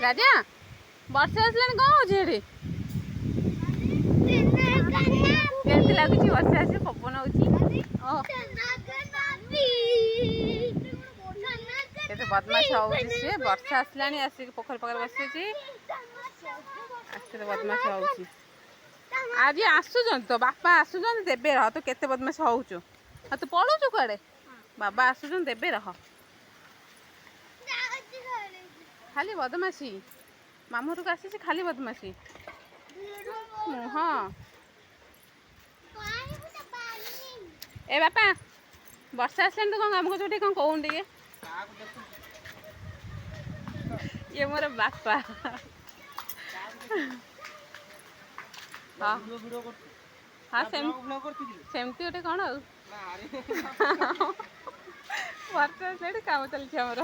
राजा वर्षा आसलानी कौन हो केमती लगुच वर्षा आस पवन होते बदमाश हो वर्षा आसला आसिक पोखर पाखे बस बदमाश हो आज आसुन तो बापा आसुन देवे रह तू केते बदमाश होचु तू पलुचु कुआडे बाबा आसुन देवे रह खाली बदमाशी मामू को आसी खाली बदमाशी हाँ ए बापा वर्षा आसलानी तो कौन आमको छोटे कौन कहून टे ये मोर बापा हाँ हाँ सेमती गोटे कौन वर्षा आसला काम चलती आमर